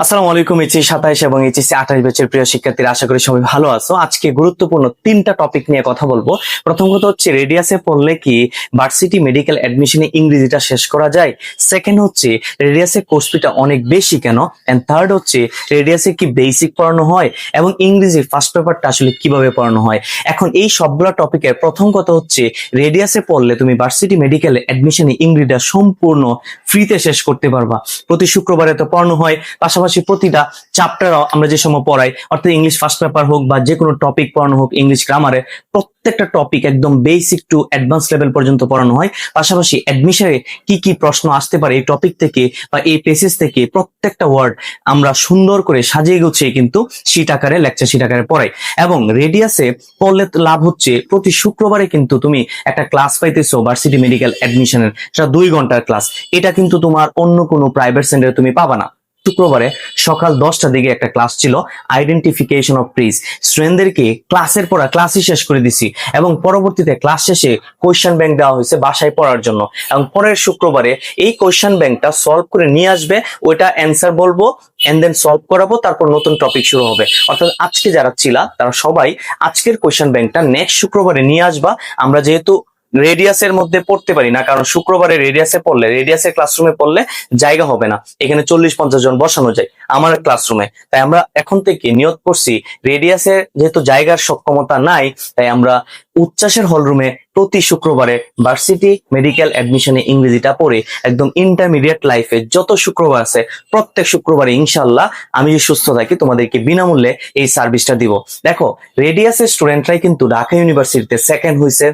আসসালামু আলাইকুম। এইচএসসি 27 এবং এইচএসসি 28 ব্যাচের প্রিয় শিক্ষার্থীরা, আশা করি সবাই ভালো আছো। আজকে গুরুত্বপূর্ণ তিনটা টপিক নিয়ে কথা বলবো। প্রথম কথা হচ্ছে, রেডিয়াসে পড়লে কি ভার্সিটি মেডিকেল অ্যাডমিশনে ইংরেজিটা শেষ করা যায়? সেকেন্ড হচ্ছে, রেডিয়াসে কোর্স ফিটা অনেক বেশি কেন? এন্ড থার্ড হচ্ছে, রেডিয়াসে কি বেসিক পড়ানো হয় এবং ইংরেজি ফার্স্ট পেপারটা আসলে কিভাবে পড়ানো হয়। এখন এই সবগুলা টপিকের প্রথম কথা হচ্ছে, রেডিয়াসে পড়লে তুমি ভার্সিটি মেডিকেল অ্যাডমিশনে ইংরেজিটা সম্পূর্ণ ফ্রিতে শেষ করতে পারবা। প্রতি শুক্রবারে তো পড়ানো হয়, পাশাপাশি প্রতিটা চ্যাপ্টার আমরা যে সময় পড়াই, অর্থাৎ ইংলিশ ফার্স্ট পেপার হোক বা যে কোনো টপিক পড়ানো হোক, ইংলিশ গ্রামারে প্রত্যেকটা টপিক একদম বেসিক টু অ্যাডভান্স লেভেল পর্যন্ত পড়ানো হয়। পাশাপাশি অ্যাডমিশনে কি কি প্রশ্ন আসতে পারে এই টপিক থেকে বা এই পেসেজ থেকে প্রত্যেকটা ওয়ার্ড আমরা সুন্দর করে সাজিয়ে গুছিয়ে কিন্তু শীট আকারে, লেকচার শীট আকারে পড়াই। এবং রেডিয়াসে পড়লে লাভ হচ্ছে, প্রতি শুক্রবারে কিন্তু তুমি একটা ক্লাস পাইতেছো ভার্সিটি মেডিকেল অ্যাডমিশনের, সেটা 2 ঘন্টার ক্লাস। এটা কিন্তু তোমার অন্য কোনো প্রাইভেট সেন্টারে তুমি পাবা না। শুক্রবারে সকাল 10টার দিকে একটা ক্লাস ছিল, আইডেন্টিফিকেশন অফ ট্রিজ। স্টুডেন্টদেরকে ক্লাসের পড়া ক্লাসই শেষ করে দিছি এবং পরবর্তীতে ক্লাস শেষে কোয়েশ্চেন ব্যাংক দেওয়া হয়েছে বাসায় পড়ার জন্য। এবং পরের শুক্রবারে এই কোয়েশ্চেন ব্যাংকটা সলভ করে নিয়ে আসবে, ওইটা অ্যান্সার বলবো এন্ড দেন সলভ করাবো, তারপর নতুন টপিক শুরু হবে। অর্থাৎ আজকে যারা ছিলা তারা সবাই আজকের কোয়েশ্চেন ব্যাংকটা নেক্সট শুক্রবারে নিয়ে আসবা। আমরা যেহেতু রেডিয়াসের মধ্যে পড়তে পারি না, কারণ শুক্রবারে রেডিয়াসে পড়লে, রেডিয়াসের ক্লাসরুমে পড়লে জায়গা হবে না, এখানে 40-50 জন বসানো যায় আমার ক্লাসরুমে। তাই আমরা এখন থেকে নিয়ত করছি, রেডিয়াসে যেহেতু জায়গার সক্ষমতা নাই, তাই আমরা উচ্ছ্বাসের হলরুমে প্রতি শুক্রবারে ভার্সিটি মেডিকেল অ্যাডমিশনে ইংরেজিটা পড়ে একদম ইন্টারমিডিয়েট লাইফে যত শুক্রবার আছে প্রত্যেক শুক্রবারে ইনশাল্লাহ আমি যে সুস্থ থাকি তোমাদেরকে বিনামূল্যে এই সার্ভিসটা দিব। দেখো, রেডিয়াসের স্টুডেন্টরাই কিন্তু ঢাকা ইউনিভার্সিটিতে সেকেন্ড হয়েছে,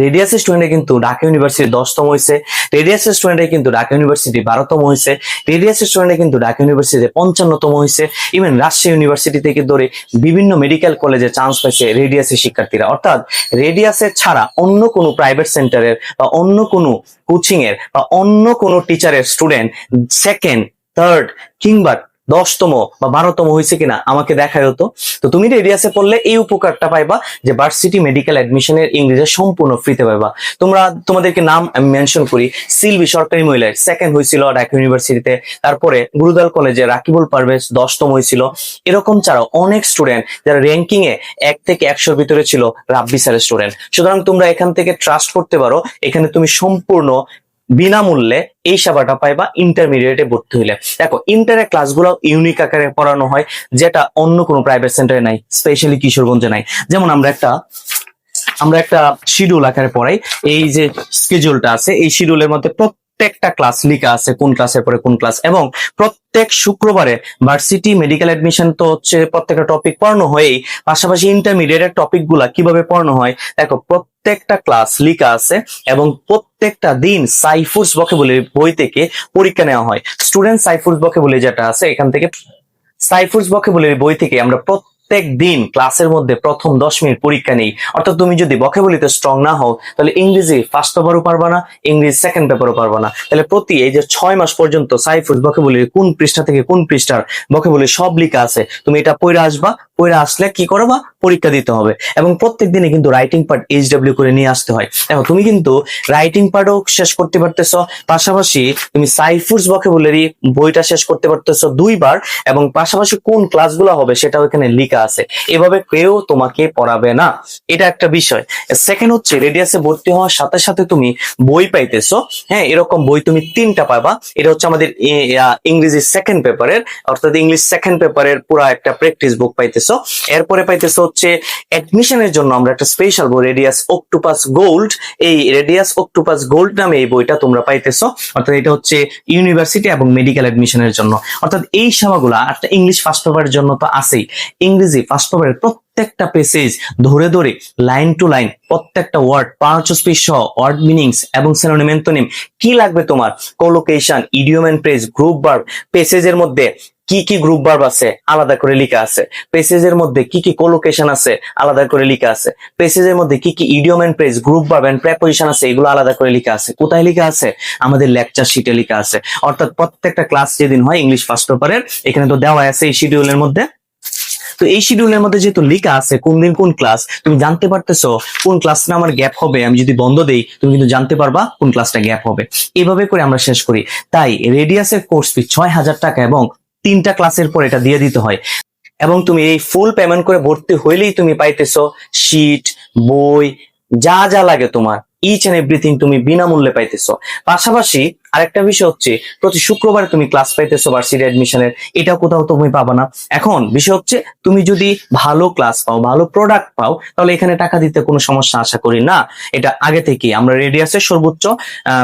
রেডিয়াসের স্টুডেন্টে কিন্তু ঢাকা ইউনিভার্সিটি 10তম হয়েছে, রেডিয়াসের স্টুডেন্টে কিন্তু ঢাকা ইউনিভার্সিটি 12তম হয়েছে, রেডিয়াসের স্টুডেন্টে কিন্তু ঢাকা ইউনিভার্সিটি 55তম হয়েছে। ইভেন রাজশাহী ইউনিভার্সিটি থেকে ধরে বিভিন্ন মেডিকেল কলেজে চান্স পাইছে রেডিয়াসের শিক্ষার্থীরা। অর্থাৎ রেডিয়াসের ছাড়া অন্য কোনো প্রাইভেট সেন্টারের বা অন্য কোনো কোচিং এর বা অন্য কোনো টিচারের স্টুডেন্ট সেকেন্ড, থার্ড কিংবা 10তম বা 12তম হয়েছে কিনা আমাকে দেখায় হতো। তো তুমি রেডিয়াসে পড়লে এই উপকারটা পাইবা যে ভার্সিটি মেডিকেল অ্যাডমিশনের ইংরেজি সম্পূর্ণ ফ্রিতে পাইবা। তোমাদেরকে নাম আমি মেনশন করি, সিলভি সরকারি মহিলার সেকেন্ড হয়েছিল ঢাকা ইউনিভার্সিটিতে, তারপরে গুরুদাল কলেজে রাকিবুল পারভেজ 10তম হয়েছিল। এরকম ছাড়াও অনেক স্টুডেন্ট যারা র্যাঙ্কিং এ 1 থেকে 100-র ভিতরে ছিল রাব্বি স্যারের স্টুডেন্ট। সুতরাং তোমরা এখান থেকে ট্রাস্ট করতে পারো, এখানে তুমি সম্পূর্ণ বিনামূল্যে এই সেবাটা পাইবা ইন্টারমিডিয়েটে ভর্তি হইলে। দেখো, ইন্টারের ক্লাসগুলো ইউনিক আকারে পড়ানো হয়, যেটা অন্য কোনো প্রাইভেট সেন্টারে নাই, স্পেশালি কিশোরগঞ্জে নাই। যেমন আমরা একটা শিডিউল আকারে পড়াই। এই যে শিডিউলটা আছে, এই শিডিউলের মধ্যে প্রত্যেকটা ক্লাস লেখা আছে, কোন ক্লাসের পরে কোন ক্লাস। এবং প্রত্যেক শুক্রবারে ভার্সিটি মেডিকেল অ্যাডমিশন তো হচ্ছে প্রত্যেকটা টপিক পড়ানো হয়ই, পাশাপাশি ইন্টারমিডিয়েটের টপিক গুলা কিভাবে পড়ানো হয় দেখো, প্রত্যেকটা ক্লাস লেখা আছে এবং প্রত্যেকটা দিন সাইফুরস ভোকাবুলারি বই থেকে পরীক্ষা নেওয়া হয়। স্টুডেন্ট সাইফুরস ভোকাবুলারি যেটা আছে, এখান থেকে সাইফুরস ভোকাবুলারি বই থেকে আমরা প্রত্যেক দিন ক্লাসের মধ্যে প্রথম 10 মিনিট পরীক্ষা নেই। অর্থাৎ তুমি যদি ভোকাবুলারিতে স্ট্রং না হও, তাহলে ইংরেজি ফার্স্ট পেপারও পারবা না, ইংরেজি সেকেন্ড পেপারও পারবা না। তাহলে প্রতি এই যে 6 মাস পর্যন্ত সাইফুরস ভোকাবুলারি কোন পৃষ্ঠা থেকে কোন পৃষ্ঠার ভোকাবুলারি সব লেখা আছে, তুমি এটা পড়ে আসবা। পড়ে আসলে কি করবা, পরীক্ষা দিতে হবে। এবং প্রত্যেক দিনে কিন্তু রাইটিং পার্ট এইচডব্লিউ করে নিয়ে আসতে হয়। দেখো, তুমি কিন্তু রাইটিং পার্টও শেষ করতে পারতেছো, পাশাপাশি তুমি সাইফুরস ভোকাবুলারি বইটা শেষ করতে পারতেছো 2বার, এবং পাশাপাশি কোন ক্লাসগুলো হবে সেটাও এখানে লেখা আছে। এভাবে কেউ তোমাকে পড়াবে না, এটা একটা বিষয়। সেকেন্ড হচ্ছে, রেডিয়াসে ভর্তি হওয়ার সাথে সাথে তুমি বই পাইতেছো। হ্যাঁ, এরকম বই তুমি 3টা পাবা। এটা হচ্ছে আমাদের ইংরেজি সেকেন্ড পেপারের, অর্থাৎ ইংলিশ সেকেন্ড পেপারের পুরো একটা প্র্যাকটিস বুক পাইতেছো। এরপরে পাইতেছো হচ্ছে অ্যাডমিশনের জন্য আমরা একটা স্পেশাল বই, রেডিয়াস অক্টোপাস গোল্ড। এই রেডিয়াস অক্টোপাস গোল্ড নামে এই বইটা তোমরা পাইতেছো। অর্থাৎ এটা হচ্ছে ইউনিভার্সিটি এবং মেডিকেল অ্যাডমিশনের জন্য। অর্থাৎ এই সেবাগুলা একটা ইংলিশ ফার্স্ট পেপারের জন্য তো আছেই, ইংরেজি ফার্স্ট পেপারের প্রত্যেকটা পেসেজ ধরে ধরে লাইন টু লাইন প্রত্যেকটা ওয়ার্ড, পার্টসপেস সহ ওয়ার্ড মিনিংস এবং সিনোনিম এন্টোনিম কি লাগবে তোমার, collocation, idiom and phrase, group verb, পেসেজের মধ্যে কি কি গ্রুপ ভার্ব আছে আলাদা করে লেখা আছে, পেসেজের মধ্যে কি কি কোলোকেশন আছে আলাদা করে লেখা আছে, পেসেজের মধ্যে কি কি idiom and phrase, group verb and preposition আছে, এগুলো আলাদা করে লেখা আছে। কোথায় লেখা আছে? আমাদের লেকচার শিটে লেখা আছে। অর্থাৎ প্রত্যেকটা ক্লাস যেদিন হয় ইংলিশ ফার্স্ট পেপারের, এখানে তো দেওয়া আছে এই শিডিউলের মধ্যে। তো এই শিডিউলের মধ্যে যেহেতু লেখা আছে কোন দিন কোন ক্লাস, তুমি জানতে পারতেছো কোন ক্লাসটা আমার গ্যাপ হবে। আমি যদি বন্ধ দেই, তুমি কিন্তু জানতে পারবা কোন ক্লাসটা গ্যাপ হবে। এভাবে করে আমরা শেষ করি। তাই রেডিয়াসের কোর্স ফি 6000 টাকা এবং 3টা ক্লাসের পর এটা দিয়ে দিতে হয়। এবং তুমি এই ফুল পেমেন্ট করে ভর্তি হইলেই তুমি পাইতেছো শীট, বই, যা যা লাগে তোমার ইচ এন্ড এভরিথিং তুমি বিনামূল্যে পাইতেছো। পাশাপাশি আরেকটা বিষয় হচ্ছে প্রতি শুক্রবারে তুমি ক্লাস পাইতেছো ভার্সিটি অ্যাডমিশনের, এটা কোথাও তুমি পাবা না। এখন বিষয় হচ্ছে তুমি যদি ভালো ক্লাস পাও, ভালো প্রোডাক্ট পাও, তাহলে এখানে টাকা দিতে কোনো সমস্যা আশা করি না। এটা আগে থেকে আমরা রেডিয়াসের সর্বোচ্চ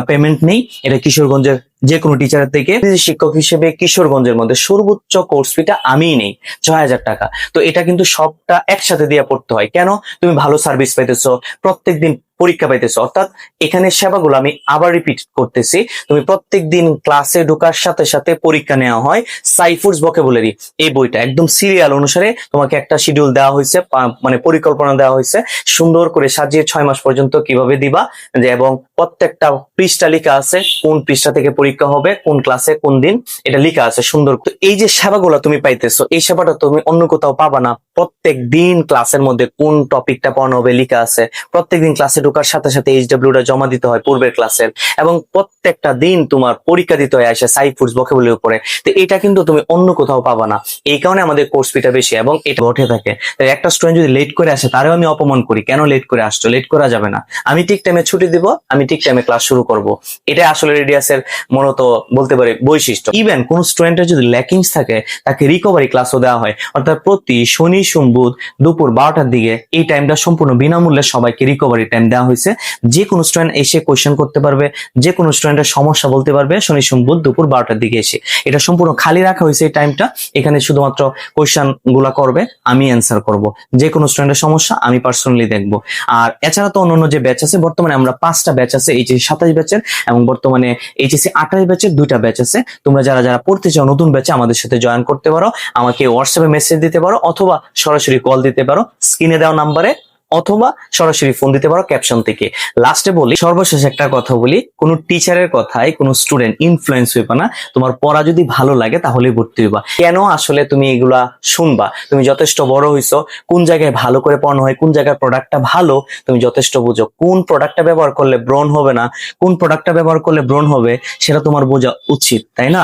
পেমেন্ট নেই, এটা কিশোরগঞ্জের যে কোনো টিচারের থেকে। শিক্ষক হিসেবে কিশোরগঞ্জের মধ্যে সর্বোচ্চ কোর্স ফিটা আমিই নেই, 6,000 টাকা। তো এটা কিন্তু সবটা একসাথে দিয়ে পড়তে হয়। কেন? তুমি ভালো সার্ভিস পাইতেছো, প্রত্যেকদিন পরীক্ষা পাইতেছো। অর্থাৎ এখানে সেবাগুলো আমি আবার রিপিট করতেছি, তুমি প্রত্যেকদিন ক্লাসে ঢোকার সাথে সাথে পরীক্ষা নেওয়া হয়। সাইফুডস ভোকাবুলারি এই বইটা একদম সিরিয়াল অনুসারে তোমাকে একটা শিডিউল দেওয়া হয়েছে, মানে পরিকল্পনা দেওয়া হয়েছে, সুন্দর করে সাজিয়ে 6 মাস পর্যন্ত কিভাবে দিবা, যে এবং প্রত্যেকটা পৃষ্ঠা লেখা আছে কোন পৃষ্ঠা থেকে পরীক্ষা হবে, কোন ক্লাসে কোন দিন, এটা লেখা আছে সুন্দর। তো এই যে সেবাগুলো তুমি পাইতেছো, এই সেবাটা তুমি অন্য কোথাও পাবা না। প্রত্যেক দিন ক্লাসের মধ্যে কোন টপিকটা পড়ানো হবে লেখা আছে, প্রত্যেকদিন ক্লাসে ঢোকার সাথে সাথে এইচডব্লিউটা জমা দিতে হয় পূর্বের ক্লাসের, এবং প্রত্যেকটা দিন তোমার পরীক্ষা দিতে হয় আসে সাইফুডস ভোকাবুলারির উপরে। তো এটা কিন্তু তুমি অন্য কোথাও পাবা না। এই কারণে আমাদের কোর্স ফিটা বেশি এবং এটা ঘটে থাকে। তাই একটা স্টুডেন্ট যদি লেট করে আসে, তারও আমি অপমান করি, কেন লেট করে আসছো, লেট করা যাবে না, আমি ঠিক টাইমে ছুটি দিব, আমি ঠিক টাইমে ক্লাস শুরু করব। এটা আসলে রেডিয়াসের মূলত বলতে পারে বৈশিষ্ট্য। ইভেন কোন স্টুডেন্টের যদি ল্যাকিংস থাকে, তাকে রিকভারি ক্লাসও দেওয়া হয়। অর্থাৎ প্রতি শনি সোম বুধ দুপুর 12টার দিকে এই টাইমটা সম্পূর্ণ বিনামূল্যে সবাইকে রিকভারি টাইম দেওয়া হয়েছে। যে কোনো স্টুডেন্ট এসে কোয়েশ্চেন করতে পারবে, যে কোনো স্টুডেন্টের সমস্যা বলতে পারবে শনি সোম বুধ দুপুর 12টার দিকে এসে। এটা সম্পূর্ণ খালি রাখা হয়েছে এই টাইমটা। এখানে শুধুমাত্র কোয়েশ্চেন গুলা করবে, আমি অ্যান্সার করব। যে কোনো স্টুডেন্টের সমস্যা আমি পার্সোনালি দেখব। আর এছাড়া তো অন্যান্য যে ব্যাচ আছে, বর্তমানে আমরা 5টা ব্যাচ আছে, এইচএসসি 27 ব্যাচের এবং বর্তমানে এইচএসসি 28 ব্যাচের 2টা ব্যাচ আছে। তোমরা যারা যারা পড়তে চাও নতুন ব্যাচে, আমাদের সাথে জয়েন করতে পারো। আমাকে হোয়াটসঅ্যাপে মেসেজ দিতে পারো, অথবা সরাসরি কল দিতে পারো স্ক্রিনে দেওয়া নাম্বারে, অথবা সরাসরি ফোন দিতে পারো ক্যাপশন থেকে। লাস্টে বলি, সর্বশেষ একটা কথা বলি, কোনো টিচারের কথায় কোনো স্টুডেন্ট ইনফ্লুয়েন্স হইবা না। তোমার পড়া যদি ভালো লাগে তাহলেই ভর্তি হইবা। কেন আসলে তুমি এগুলা শুনবা? তুমি যথেষ্ট বড় হইছো, কোন জায়গায় ভালো করে পড়ানো হয়, কোন জায়গায় প্রোডাক্টটা ভালো তুমি যথেষ্ট বুঝো। কোন প্রোডাক্টটা ব্যবহার করলে ব্রণ হবে না, কোন প্রোডাক্টটা ব্যবহার করলে ব্রণ হবে, সেটা তোমার বোঝা উচিত, তাই না?